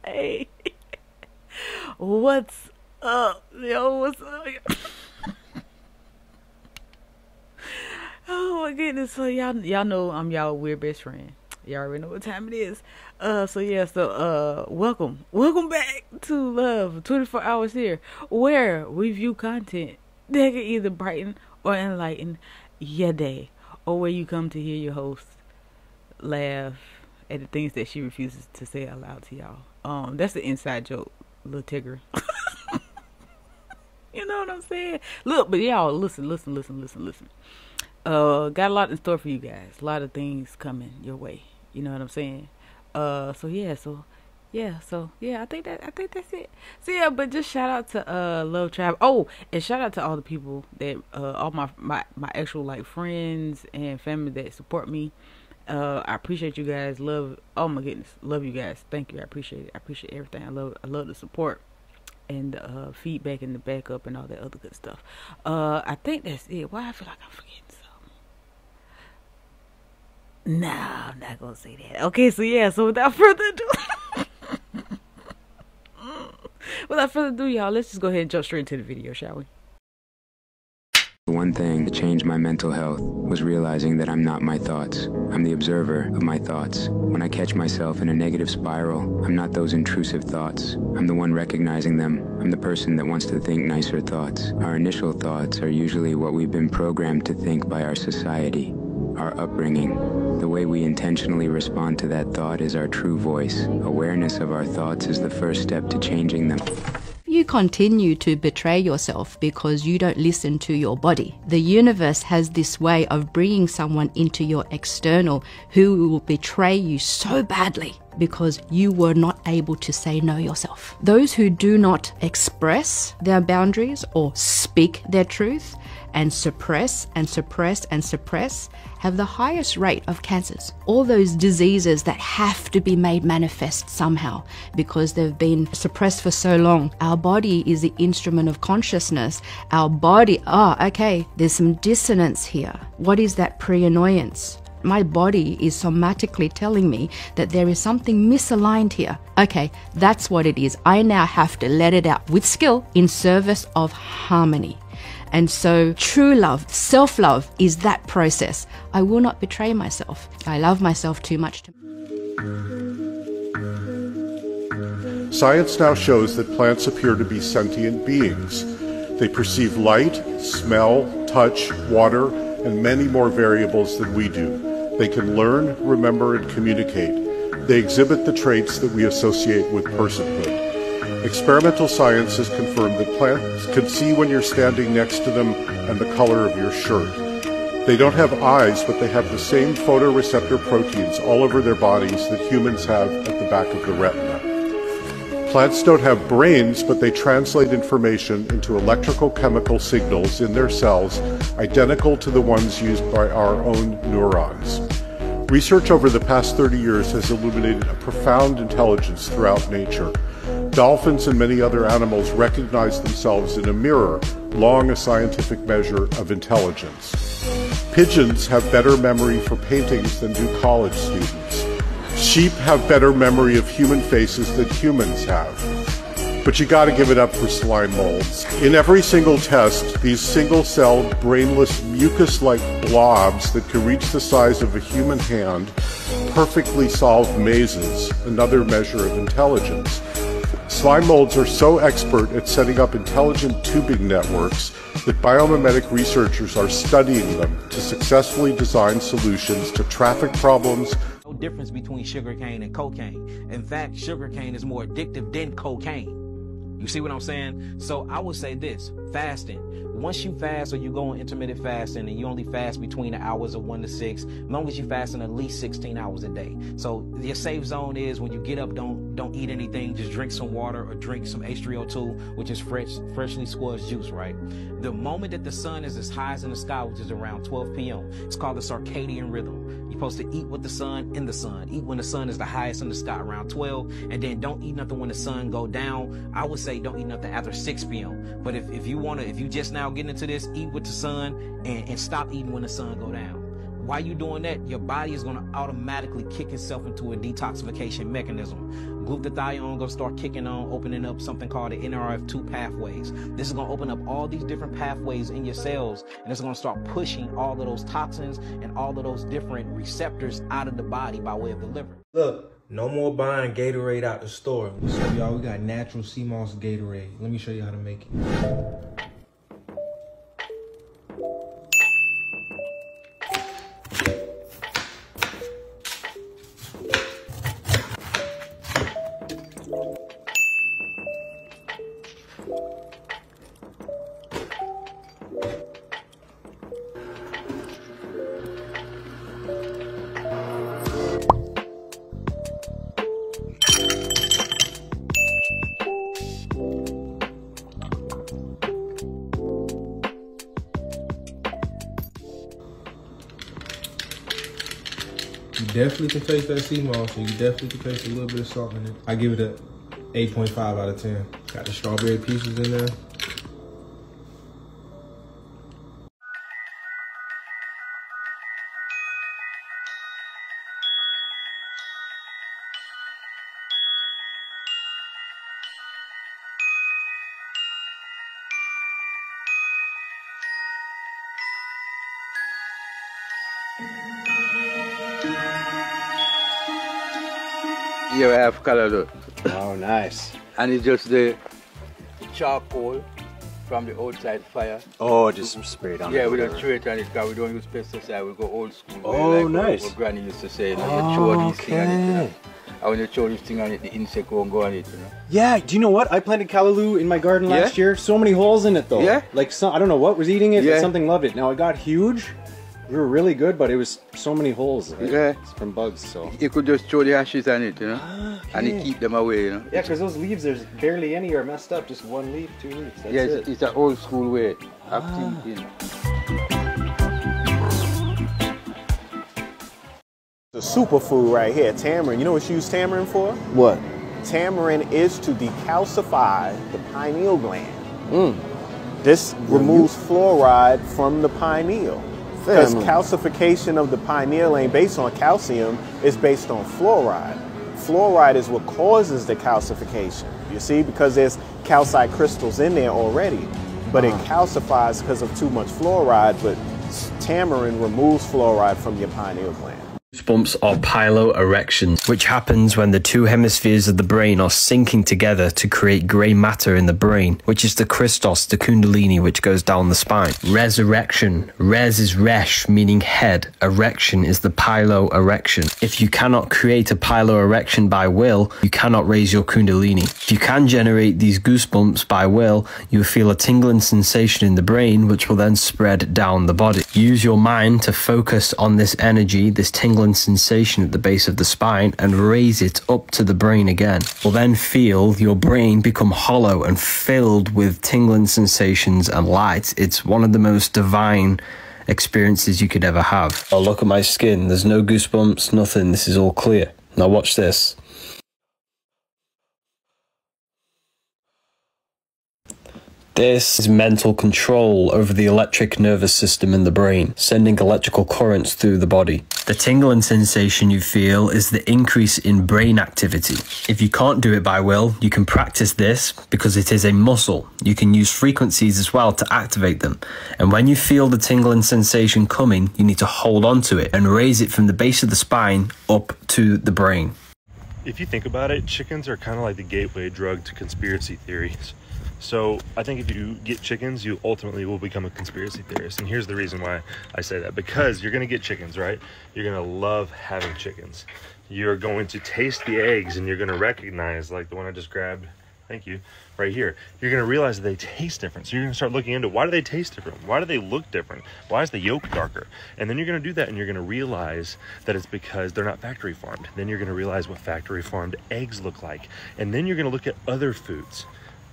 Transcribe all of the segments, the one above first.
Hey, what's up, yo? What's up? Oh my goodness! So y'all know I'm y'all weird best friend. Y'all already know what time it is. Welcome back to Love 24 Hours Here, where we view content that can either brighten or enlighten your day, or where you come to hear your host laugh at the things that she refuses to say out loud to y'all. That's the inside joke, little Tigger. You know what I'm saying? Look, but y'all, listen. Got a lot in store for you guys. A lot of things coming your way. You know what I'm saying? I think that's it. So yeah, but just shout out to Love Tribe. Oh, and shout out to all the people that all my actual like friends and family that support me. I appreciate you guys. Love, oh my goodness, love you guys. Thank you. I appreciate it. I appreciate everything. I love the support and the feedback and the backup and all that other good stuff. I think that's it. Why I feel like I'm forgetting something. Nah, I'm not gonna say that. Okay, so yeah, so without further ado, y'all, let's just go ahead and jump straight into the video, shall we? One thing that changed my mental health was realizing that I'm not my thoughts. I'm the observer of my thoughts. When I catch myself in a negative spiral, I'm not those intrusive thoughts. I'm the one recognizing them. I'm the person that wants to think nicer thoughts. Our initial thoughts are usually what we've been programmed to think by our society, our upbringing. The way we intentionally respond to that thought is our true voice. Awareness of our thoughts is the first step to changing them. You continue to betray yourself because you don't listen to your body. The universe has this way of bringing someone into your external who will betray you so badly because you were not able to say no yourself. Those who do not express their boundaries or speak their truth and suppress have the highest rate of cancers. All those diseases that have to be made manifest somehow because they've been suppressed for so long. Our body is the instrument of consciousness. Our body, there's some dissonance here. What is that pre-annoyance? My body is somatically telling me that there is something misaligned here. Okay, that's what it is. I now have to let it out with skill in service of harmony. And so true love, self-love is that process. I will not betray myself. I love myself too much to... Science now shows that plants appear to be sentient beings. They perceive light, smell, touch, water, and many more variables than we do. They can learn, remember, and communicate. They exhibit the traits that we associate with personhood. Experimental science has confirmed that plants can see when you're standing next to them and the color of your shirt. They don't have eyes, but they have the same photoreceptor proteins all over their bodies that humans have at the back of the retina. Plants don't have brains, but they translate information into electrical chemical signals in their cells identical to the ones used by our own neurons. Research over the past 30 years has illuminated a profound intelligence throughout nature. Dolphins and many other animals recognize themselves in a mirror, long a scientific measure of intelligence. Pigeons have better memory for paintings than do college students. Sheep have better memory of human faces than humans have. But you gotta give it up for slime molds. In every single test, these single-celled, brainless, mucus-like blobs that can reach the size of a human hand perfectly solve mazes, another measure of intelligence. Slime molds are so expert at setting up intelligent tubing networks that biomimetic researchers are studying them to successfully design solutions to traffic problems. No difference between sugarcane and cocaine. In fact, sugarcane is more addictive than cocaine. You see what I'm saying? So I would say this, fasting. Once you fast or you go on intermittent fasting and you only fast between the hours of 1 to 6, as long as you fasting at least 16 hours a day. So your safe zone is when you get up, don't eat anything, just drink some water or drink some H3O2, which is freshly squeezed juice, right? The moment that the sun is as high as in the sky, which is around 12 p.m., it's called the circadian rhythm. You're supposed to eat with the sun in the sun. Eat when the sun is the highest in the sky, around 12, and then don't eat nothing when the sun go down. I would say don't eat nothing after 6 p.m. But if you just now getting into this, eat with the sun and stop eating when the sun go down. While you're doing that, your body is going to automatically kick itself into a detoxification mechanism. Glutathione going to start kicking on, opening up something called the NRF2 pathways. This is going to open up all these different pathways in your cells, and it's going to start pushing all of those toxins and all of those different receptors out of the body by way of the liver. Look, no more buying Gatorade out the store. So y'all, we got natural sea moss Gatorade. Let me show you how to make it. You definitely can taste that sea moss, and you definitely can taste a little bit of salt in it. I give it a 8.5 out of 10. Got the strawberry pieces in there. Here I have callaloo. Oh, nice. And it's just the charcoal from the outside fire. Oh, just sprayed on. Yeah, we don't throw it on it because we don't use pesticide. We go old school. Oh, like nice. What Granny used to say, you know, you throw this thing on it, you know. And when you throw this thing on it, the insect won't go on it, you know. Yeah, do you know what? I planted callaloo in my garden last year. So many holes in it though. Yeah. Like, I don't know what was eating it, but something loved it. Now it got huge. We were really good, but it was so many holes. Right? Yeah. It's from bugs, so. You could just throw the ashes on it, you know. And it keep them away, you know. Yeah, because those leaves, there's barely any are messed up. Just one leaf, 2 leaves. That's it. It's an old school way of thinking. The superfood right here, tamarind. You know what you use tamarind for? What? Tamarind is to decalcify the pineal gland. This removes fluoride from the pineal. Because calcification of the pineal ain't based on calcium, it's based on fluoride. Fluoride is what causes the calcification. You see, because there's calcite crystals in there already. But it calcifies because of too much fluoride, but tamarind removes fluoride from your pineal gland. Goosebumps are piloerections, which happens when the two hemispheres of the brain are syncing together to create grey matter in the brain, which is the Christos, the kundalini, which goes down the spine. Resurrection. Res is resh, meaning head. Erection is the piloerection. If you cannot create a piloerection by will, you cannot raise your kundalini. If you can generate these goosebumps by will, you will feel a tingling sensation in the brain, which will then spread down the body. Use your mind to focus on this energy, this tingling sensation at the base of the spine, and raise it up to the brain again. You'll then feel your brain become hollow and filled with tingling sensations and light. It's one of the most divine experiences you could ever have. Oh, look at my skin. There's no goosebumps, nothing. This is all clear. Now watch this. This is mental control over the electric nervous system in the brain, sending electrical currents through the body. The tingling sensation you feel is the increase in brain activity. If you can't do it by will, you can practice this because it is a muscle. You can use frequencies as well to activate them. And when you feel the tingling sensation coming, you need to hold on to it and raise it from the base of the spine up to the brain. If you think about it, chickens are kind of like the gateway drug to conspiracy theories. So I think if you get chickens, you ultimately will become a conspiracy theorist. And here's the reason why I say that. Because you're going to get chickens, right? You're going to love having chickens. You're going to taste the eggs and you're going to recognize, like the one I just grabbed, thank you, right here. You're going to realize that they taste different. So you're going to start looking into, why do they taste different? Why do they look different? Why is the yolk darker? And then you're going to do that and you're going to realize that it's because they're not factory farmed. Then you're going to realize what factory farmed eggs look like. And then you're going to look at other foods.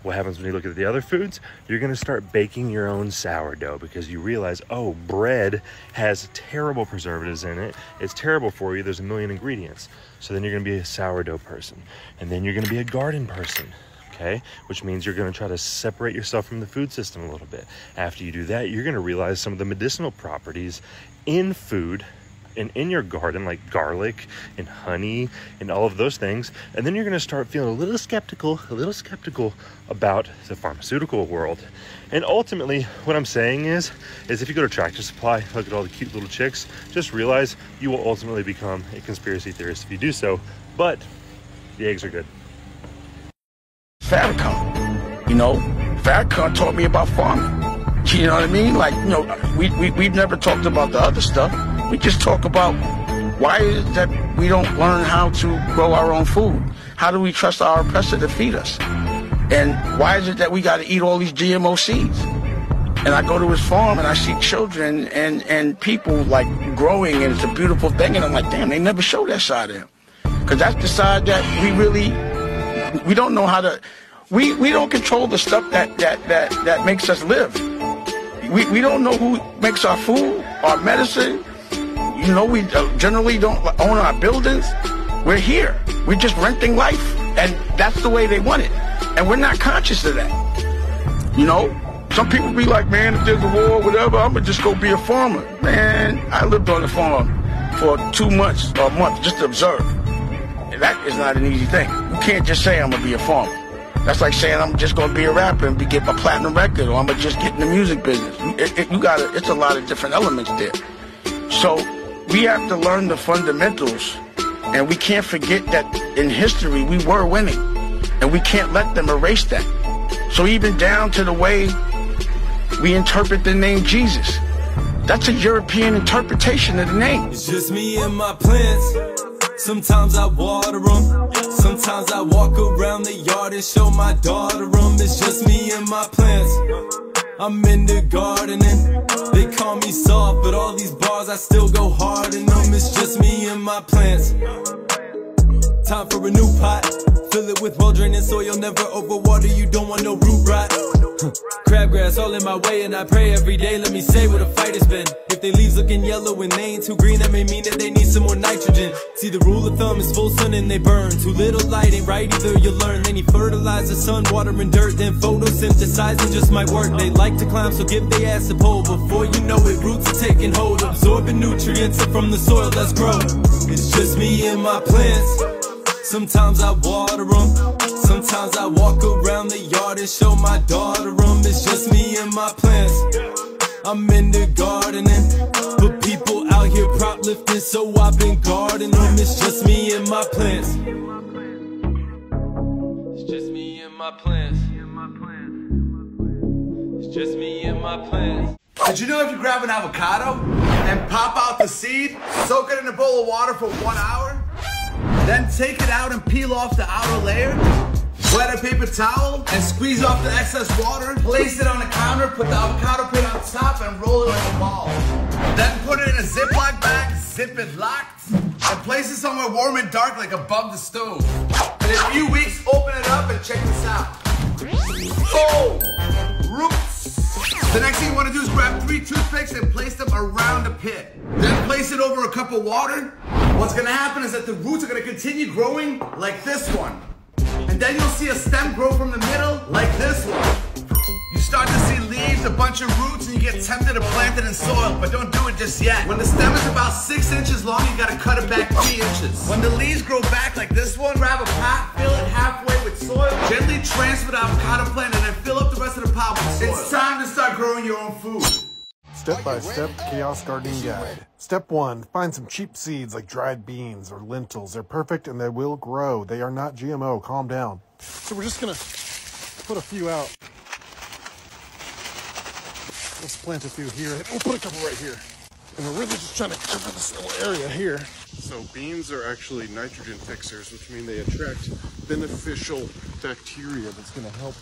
What happens when you look at the other foods? You're going to start baking your own sourdough because you realize, oh, bread has terrible preservatives in it. It's terrible for you. There's a million ingredients. So then you're going to be a sourdough person. And then you're going to be a garden person, okay? Which means you're going to try to separate yourself from the food system a little bit. After you do that, you're going to realize some of the medicinal properties in food in your garden, like garlic and honey and all of those things. And then you're going to start feeling a little skeptical about the pharmaceutical world. And ultimately, what I'm saying is if you go to Tractor Supply, look at all the cute little chicks, just realize you will ultimately become a conspiracy theorist if you do so. But the eggs are good. Farrakhan, you know, Farrakhan taught me about farming. You know what I mean? Like, you know, we've never talked about the other stuff. We just talk about why is it that we don't learn how to grow our own food? How do we trust our oppressor to feed us? And why is it that we got to eat all these GMO seeds? And I go to his farm and I see children and people like growing, and it's a beautiful thing. And I'm like, damn, they never show that side of him. Because that's the side that we don't know how to, we don't control the stuff that makes us live. We don't know who makes our food, our medicine. You know, we generally don't own our buildings. We're here. We're just renting life. And that's the way they want it. And we're not conscious of that. You know? Some people be like, man, if there's a war or whatever, I'm going to just go be a farmer. Man, I lived on the farm for 2 months or a month just to observe. And that is not an easy thing. You can't just say I'm going to be a farmer. That's like saying I'm just going to be a rapper and get a platinum record, or I'm going to just get in the music business. It's a lot of different elements there. So we have to learn the fundamentals, and we can't forget that in history we were winning, and we can't let them erase that. So even down to the way we interpret the name Jesus. That's a European interpretation of the name. It's just me and my plants. Sometimes I water them. Sometimes I walk around the yard and show my daughter them. It's just me and my plants. I'm into gardening. They call me soft, but all these bars I still go hard in them. It's just me and my plants. Time for a new pot. Fill it with well-draining soil, never overwater. You don't want no root rot. Crabgrass all in my way, and I pray every day. Let me say what a fight has been. If they leaves looking yellow and they ain't too green, that may mean that they need some more nitrogen. See, the rule of thumb is full sun and they burn. Too little light ain't right either, you learn. They need fertilizer, sun, water, and dirt. Then photosynthesizing just might work. They like to climb, so give they ass a pole. Before you know it, roots are taking hold, absorbing nutrients from the soil. Let's grow. It's just me and my plants. Sometimes I water them. Sometimes I walk around the yard and show my daughter them. It's just me and my plants. I'm into gardening, but people out here prop lifting, so I've been guarding them. It's just me and my plants. It's just me and my plants. It's just me and my plants. Did you know if you grab an avocado and pop out the seed, soak it in a bowl of water for 1 hour, then take it out and peel off the outer layer, wet a paper towel and squeeze off the excess water, place it on the counter, put the avocado pit on top and roll it like a ball. Then put it in a Ziploc bag, zip it locked, and place it somewhere warm and dark like above the stove. In a few weeks, open it up and check this out. Oh! Roots! The next thing you want to do is grab 3 toothpicks and place them around the pit. Then place it over a cup of water. What's going to happen is that the roots are going to continue growing like this one. And then you'll see a stem grow from the middle like this one. You start to see leaves, a bunch of roots, and you get tempted to plant it in soil, but don't do it just yet. When the stem is about 6 inches long, you gotta cut it back 3 inches. When the leaves grow back like this one, grab a pot, fill it halfway with soil, gently transfer the avocado plant, and then fill up the rest of the pot with soil. It's time to start growing your own food. Step-by-step chaos gardening guide. Step 1, find some cheap seeds like dried beans or lentils. They're perfect and they will grow. They are not GMO. Calm down. So we're just gonna put a few out. Let's plant a few here. We'll put a couple right here. And we're really just trying to cover this little area here. So beans are actually nitrogen fixers, which mean they attract beneficial bacteria that's gonna help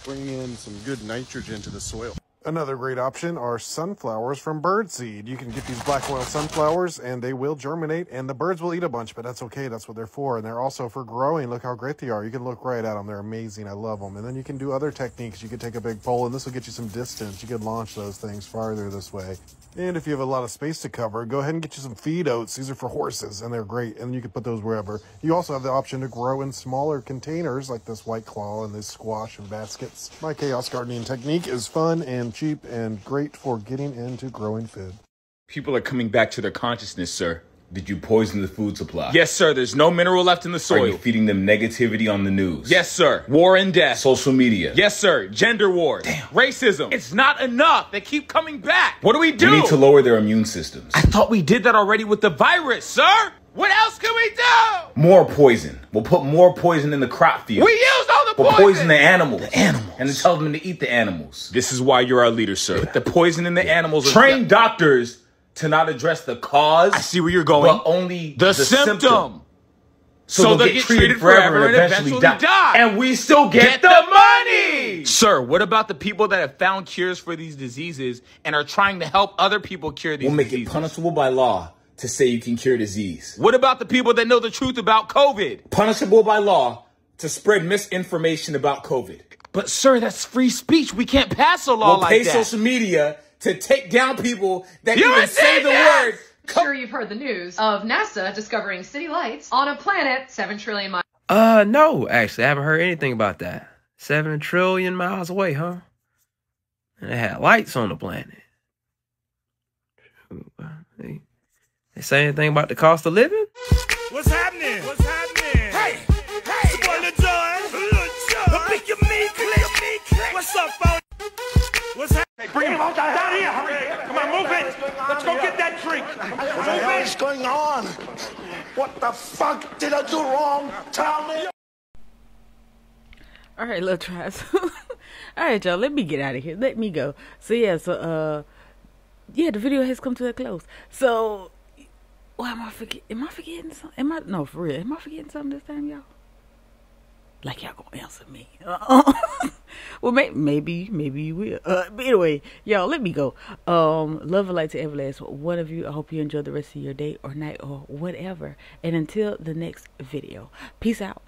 bring in some good nitrogen to the soil. Another great option are sunflowers from birdseed. You can get these black oil sunflowers and they will germinate and the birds will eat a bunch, but that's okay. That's what they're for. And they're also for growing. Look how great they are. You can look right at them. They're amazing. I love them. And then you can do other techniques. You can take a big pole and this will get you some distance. You can launch those things farther this way. And if you have a lot of space to cover, go ahead and get you some feed oats. These are for horses and they're great. And you can put those wherever. You also have the option to grow in smaller containers like this White Claw and this squash and baskets. My chaos gardening technique is fun and cheap and great for getting into growing food. People are coming back to their consciousness, sir. Did you poison the food supply? Yes, sir. There's no mineral left in the soil. Are you feeding them negativity on the news? Yes, sir. War and death. Social media? Yes, sir. Gender wars. Damn. Racism. It's not enough. They keep coming back. What do we do? We need to lower their immune systems. I thought we did that already with the virus, sir. What else can we do? More poison. We'll put more poison in the crop field. We used all the poison. We'll poison the animals. The animals. And then tell them to eat the animals. This is why you're our leader, sir. Put the poison in the animals. Train doctors to not address the cause. I see where you're going. But only the symptom. So they'll get treated forever and eventually die. And we still get the money! Sir, what about the people that have found cures for these diseases and are trying to help other people cure these diseases? We'll make it punishable by law to say you can cure disease. What about the people that know the truth about COVID? Punishable by law to spread misinformation about COVID. But sir, that's free speech. We can't pass a law like that. We'll pay social media to take down people that even say the word. I'm sure you've heard the news of NASA discovering city lights on a planet 7 trillion miles. No, actually, I haven't heard anything about that. 7 trillion miles away, huh? And they had lights on the planet. They say anything about the cost of living? What's happening? What's happening? Hey, it's your boy Lil Jon. Pick your meat click. What's up, phone? What's happening? Hey, bring him down here. Hurry. Come on, move it. Let's go get that drink. What's going on? What the fuck did I do wrong? Tell me. All right, little tries. All right, y'all. Let me get out of here. Let me go. So yeah. Yeah, the video has come to a close. So, what am I forgetting? Am I forgetting something? No, for real. Am I forgetting something this time, y'all? Like y'all gonna answer me? Well, maybe you will. But anyway, y'all, let me go. Love and light to every last one of you. I hope you enjoy the rest of your day or night or whatever. And until the next video, peace out.